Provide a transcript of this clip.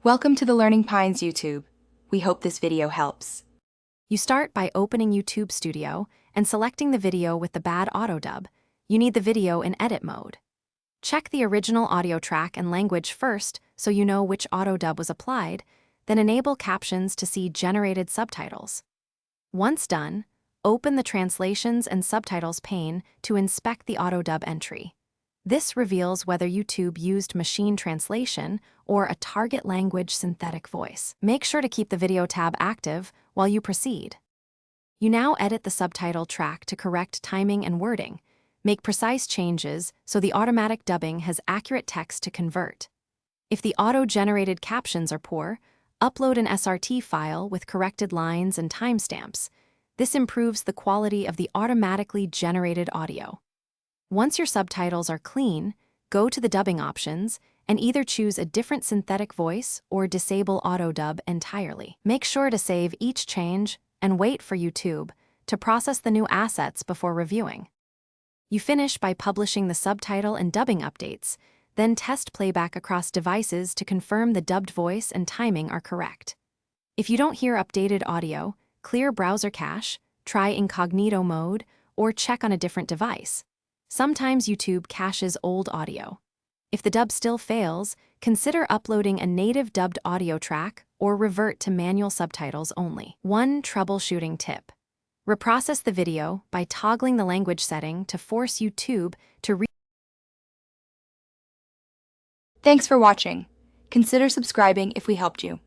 Welcome to the Learning Pines YouTube. We hope this video helps. You start by opening YouTube Studio and selecting the video with the bad auto dub. You need the video in edit mode. Check the original audio track and language first so you know which auto dub was applied, then enable captions to see generated subtitles. Once done, open the Translations and Subtitles pane to inspect the auto dub entry. This reveals whether YouTube used machine translation or a target language synthetic voice. Make sure to keep the video tab active while you proceed. You now edit the subtitle track to correct timing and wording. Make precise changes so the automatic dubbing has accurate text to convert. If the auto-generated captions are poor, upload an SRT file with corrected lines and timestamps. This improves the quality of the automatically generated audio. Once your subtitles are clean, go to the dubbing options and either choose a different synthetic voice or disable auto dub entirely. Make sure to save each change and wait for YouTube to process the new assets before reviewing. You finish by publishing the subtitle and dubbing updates, then test playback across devices to confirm the dubbed voice and timing are correct. If you don't hear updated audio, clear browser cache, try incognito mode, or check on a different device. Sometimes YouTube caches old audio. If the dub still fails, consider uploading a native dubbed audio track or revert to manual subtitles only. One troubleshooting tip: reprocess the video by toggling the language setting to force YouTube to Thanks for watching. Consider subscribing if we helped you.